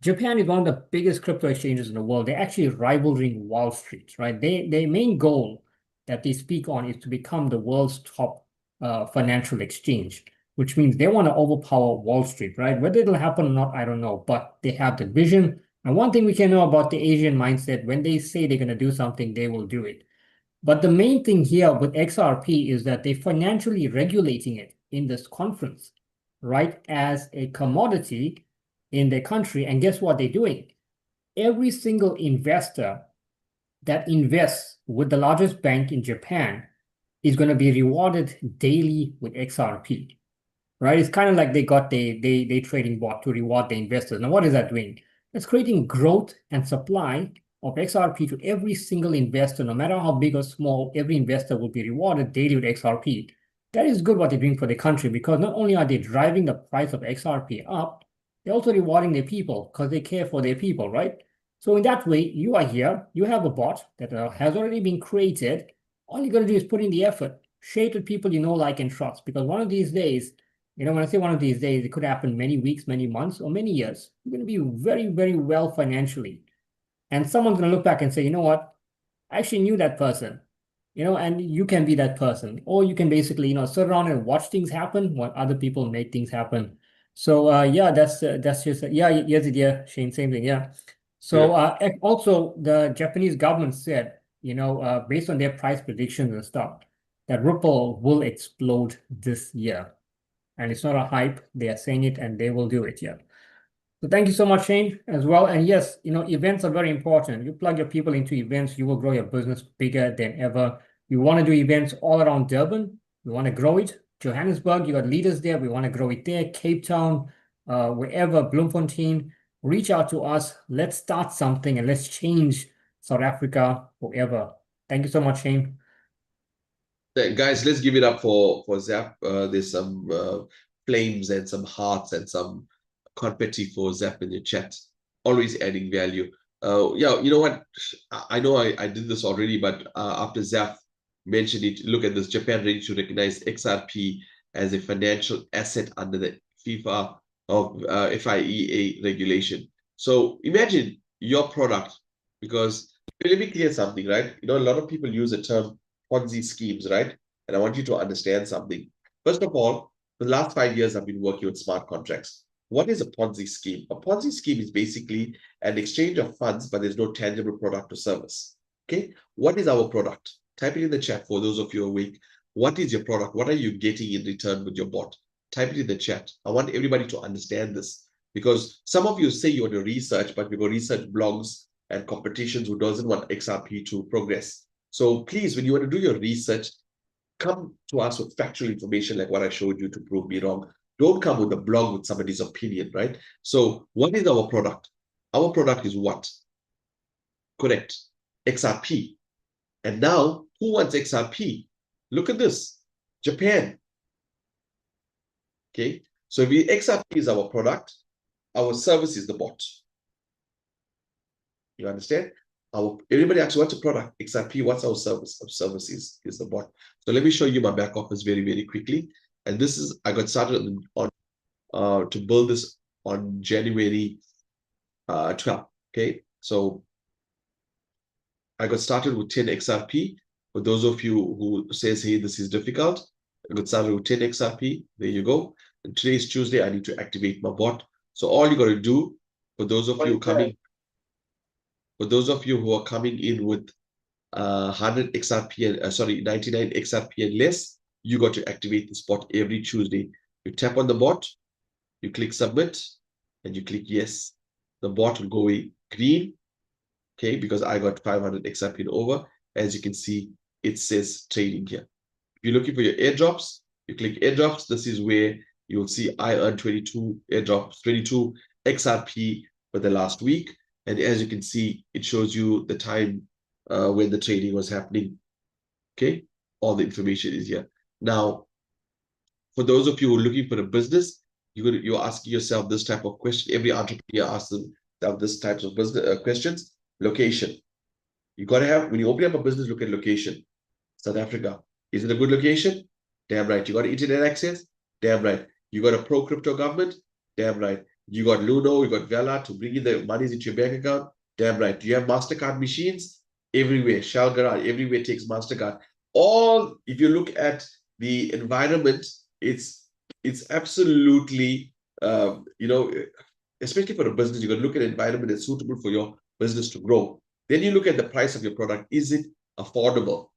Japan is one of the biggest crypto exchanges in the world. They're actually rivaling Wall Street, right? Their main goal that they speak on is to become the world's top financial exchange, which means they want to overpower Wall Street, right? Whether it'll happen or not, I don't know. But they have the vision, And one thing we can know about the Asian mindset, when they say they're going to do something, they will do it. But the main thing here with XRP is that they're financially regulating it in this conference, right, as a commodity in their country. And guess what they're doing? Every single investor that invests with the largest bank in Japan is going to be rewarded daily with XRP, right? It's kind of like they got they trading bot to reward the investors. Now, what is that doing? It's creating growth and supply of XRP to every single investor, no matter how big or small, every investor will be rewarded daily with XRP. That is good what they're doing for the country, because not only are they driving the price of XRP up, they're also rewarding their people because they care for their people, right? So in that way, you are here, you have a bot that has already been created. All you got to do is put in the effort, share it with people you know, like, and trust, because one of these days, when I say one of these days, it could happen many weeks, many months, or many years. You're going to be very, very well financially. And someone's going to look back and say, you know what? I actually knew that person, and you can be that person. Or you can basically, sit around and watch things happen while other people make things happen. So, yeah, that's just, yeah, yes, yeah, Shane, same thing, yeah. So, also, the Japanese government said, based on their price predictions and stuff, that Ripple will explode this year. And it's not a hype. They are saying it and they will do it. Yeah. So thank you so much, Shane, as well. And yes, events are very important. You plug your people into events, you will grow your business bigger than ever. You want to do events all around Durban. We want to grow it. Johannesburg, you got leaders there. We want to grow it there. Cape Town, wherever, Bloemfontein, reach out to us. Let's start something and let's change South Africa forever. Thank you so much, Shane. Guys, let's give it up for Zap. There's some flames and some hearts and some confetti for Zap in the chat. Always adding value. Yeah, you know what? I know I did this already, but after Zap mentioned it, look at this. Japan ready to recognize XRP as a financial asset under the FIFA of FIEA regulation. So imagine your product, because let me clear something, right? A lot of people use the term Ponzi schemes, right? And I want you to understand something. First of all, for the last 5 years, I've been working with smart contracts. What is a Ponzi scheme? A Ponzi scheme is basically an exchange of funds, but there's no tangible product or service. Okay? What is our product? Type it in the chat for those of you awake. What is your product? What are you getting in return with your bot? Type it in the chat. I want everybody to understand this, because some of you say you want to research, but you go research blogs and competitions who doesn't want XRP to progress. So please, when you want to do your research, come to us with factual information like what I showed you to prove me wrong. Don't come with a blog with somebody's opinion, right? So what is our product? Our product is what? Correct. XRP. And now, who wants XRP? Look at this. Japan. Okay. So if XRP is our product, our service is the bot. You understand? Everybody asks, what's a product? XRP, what's our service? Our service is the bot. So let me show you my back office very, very quickly. And this is, I got started on to build this on January 12th. Okay. So I got started with 10 XRP. For those of you who says, hey, this is difficult, I got started with 10 XRP. There you go. And today is Tuesday. I need to activate my bot. So all you got to do, for those of you coming, for those of you who are coming in with 100 XRP and 99 XRP and less, you got to activate this bot every Tuesday. You tap on the bot, you click submit, and you click yes. The bot will go green, okay, because I got 500 XRP and over. As you can see, it says trading here. If you're looking for your airdrops, you click airdrops. This is where you'll see I earned 22 airdrops, 22 XRP for the last week. And as you can see, it shows you the time when the trading was happening. Okay, all the information is here. Now, for those of you who are looking for a business, you're asking yourself this type of question. Every entrepreneur asks them this types of business questions. Location. You got to have, when you open up a business, look at location. South Africa. Is it a good location? Damn right. You got internet access? Damn right. You got a pro-crypto government? Damn right. You got Luno, you got Vela to bring in the monies into your bank account? Damn right. Do you have MasterCard machines? Everywhere. Shell Garage, everywhere takes MasterCard. All, if you look at the environment, it's absolutely, especially for a business, you're going to look at an environment that's suitable for your business to grow. Then you look at the price of your product. Is it affordable?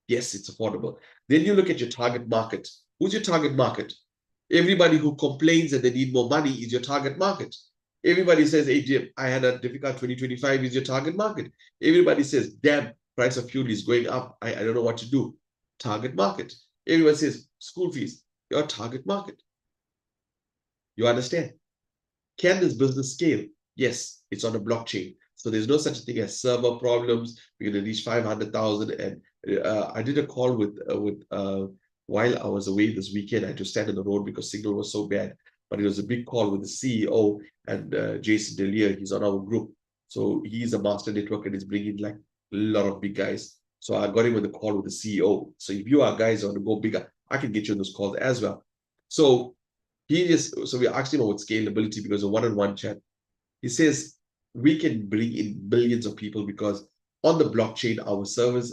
Yes, it's affordable. Then you look at your target market. Who's your target market? Everybody who complains that they need more money is your target market. Everybody says, hey, Jim, I had a difficult 2025 is your target market. Everybody says, damn, price of fuel is going up. I don't know what to do. Target market. Everyone says, school fees, your target market. You understand? Can this business scale? Yes, it's on a blockchain. So there's no such thing as server problems. We're going to reach 500,000. And I did a call with while I was away this weekend. I had to stand on the road because signal was so bad. But it was a big call with the CEO and Jason Delia. He's on our group. So he's a master network and he's bringing like a lot of big guys. So I got him on the call with the CEO. So if you are guys want to go bigger, I can get you on those calls as well. So so we asked him about scalability because of one-on-one chat. He says we can bring in billions of people because on the blockchain, our servers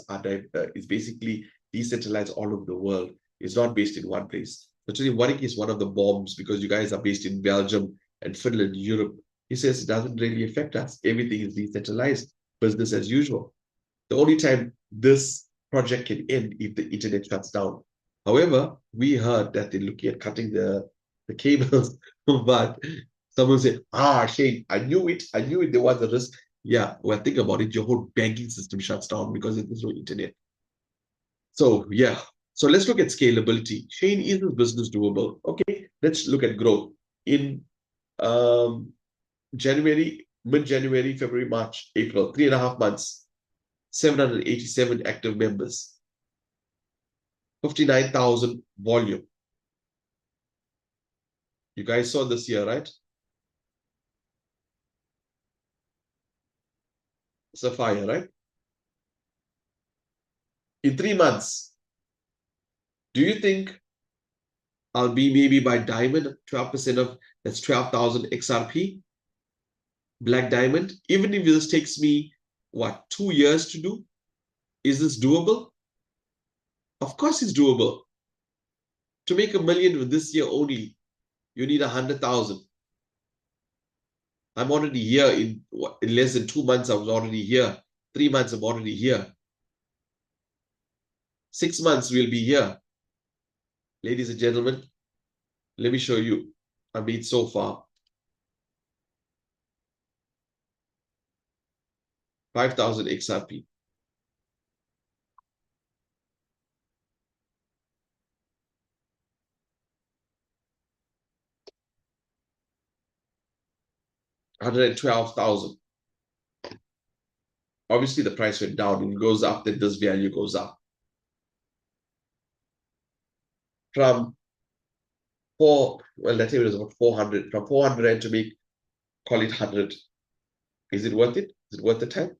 is basically decentralized all over the world. It's not based in one place. Actually, Warwick is one of the bombs because you guys are based in Belgium and Finland, Europe. He says it doesn't really affect us. Everything is decentralized, business as usual. The only time this project can end if the internet shuts down. However, we heard that they're looking at cutting the cables, but someone said, Shane, I knew it. There was a risk. Yeah, well, think about it. Your whole banking system shuts down because there's no internet. So, yeah. So let's look at scalability. Shane, is this business doable? Okay, let's look at growth. In January, mid-January, February, March, April, 3.5 months, 787 active members, 59,000 volume. You guys saw this year, right? Sapphire, right? In 3 months, do you think I'll be maybe by diamond, 12% of that's 12,000 XRP, black diamond? Even if this takes me, what, 2 years to do? Is this doable? Of course it's doable. To make $1 million with this year only, you need 100,000. I'm already here in less than 2 months. I was already here. 3 months, I'm already here. 6 months, we'll be here. Ladies and gentlemen, let me show you. I made so far 5,000 XRP. $112,000. Obviously, the price went down. It goes up, then this value goes up. From let's say it was about 400. From 400 to make, call it 100. Is it worth it? Is it worth the time?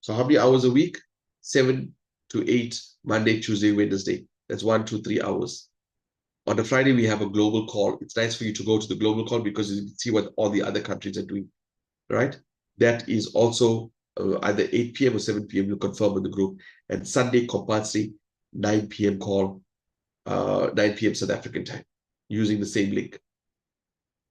So how many hours a week? 7 to 8, Monday, Tuesday, Wednesday. That's 1, 2, 3 hours. On a Friday, we have a global call. It's nice for you to go to the global call because you can see what all the other countries are doing, right? That is also either 8 p.m. or 7 p.m. You confirm in the group. And Sunday, compulsory 9 p.m. call, 9 p.m. South African time, using the same link.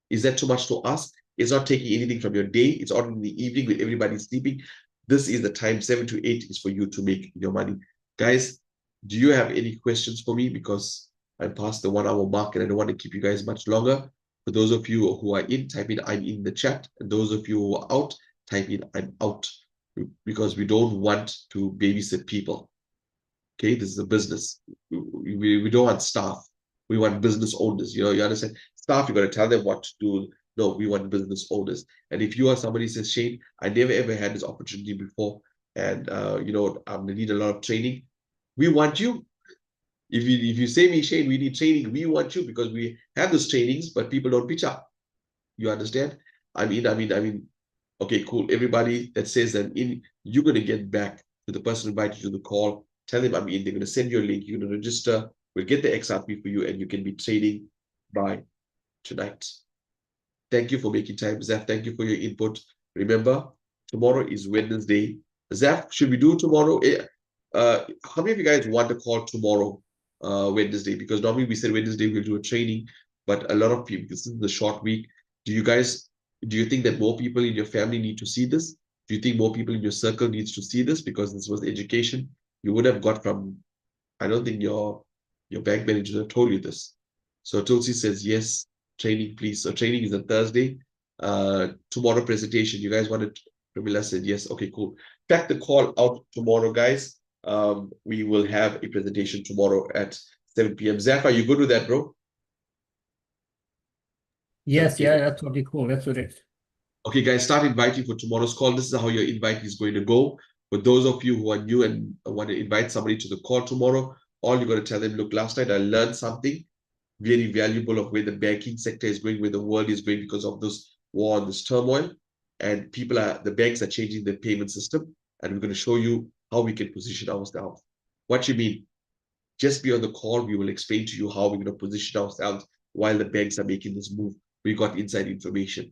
Is that too much to ask? It's not taking anything from your day. It's on in the evening when everybody's sleeping. This is the time, 7 to 8 is for you to make your money. Guys, do you have any questions for me? Because I'm past the 1 hour mark and I don't want to keep you guys much longer. For those of you who are in, type in I'm in the chat. And those of you who are out, type in I'm out. Because we don't want to babysit people. Okay, this is a business. We don't want staff. We want business owners. You understand? Staff, you got to tell them what to do. No, we want business owners. And if you are somebody who says, Shane, I never ever had this opportunity before, and I'm gonna need a lot of training. We want you. If you say me, Shane, we need training, we want you because we have those trainings, but people don't pitch up. You understand? I mean, okay, cool. Everybody that says I'm in, you're gonna get back to the person who invited you to the call. Tell them I'm in. They're gonna send you a link. You're gonna register. We'll get the XRP for you, and you can be trading by tonight. Thank you for making time, Zaf. Thank you for your input. Remember, tomorrow is Wednesday. Zaf, should we do tomorrow? How many of you guys want to call tomorrow, Wednesday? Because normally we said Wednesday we'll do a training, but a lot of people, this is the short week. Do you think that more people in your family need to see this? Do you think more people in your circle needs to see this? Because this was the education you would have got from, I don't think your bank manager have told you this. So Tulsi says, yes, training, please. So training is on Thursday. Tomorrow presentation. You guys wanted, Ramila said, yes. Okay, cool. Pack the call out tomorrow, guys. We will have a presentation tomorrow at 7 p.m. Zafar, you good with that, bro? Yes, yeah, that's totally cool. That's what it is. Okay, guys, start inviting for tomorrow's call. This is how your invite is going to go. For those of you who are new and want to invite somebody to the call tomorrow, all you're going to tell them, look, last night I learned something very valuable of where the banking sector is going, where the world is going because of this war and this turmoil. And the banks are changing their payment system. And we're going to show you how we can position ourselves. What you mean? Just be on the call. We will explain to you how we're going to position ourselves while the banks are making this move. We got inside information.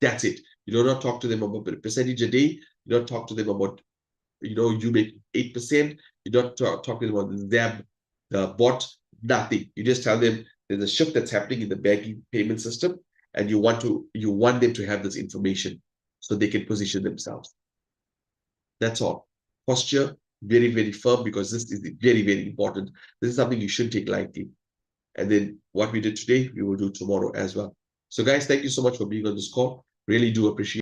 That's it. You do not talk to them about a percentage a day. You don't talk to them about, you make 8%. You don't talk to them about the XAB, the bot, nothing. You just tell them there's a shift that's happening in the banking payment system, and you want them to have this information so they can position themselves. That's all. Posture, very, very firm, because this is very, very important. This is something you shouldn't take lightly. And then what we did today, we will do tomorrow as well. So guys, thank you so much for being on this call. Really do appreciate it.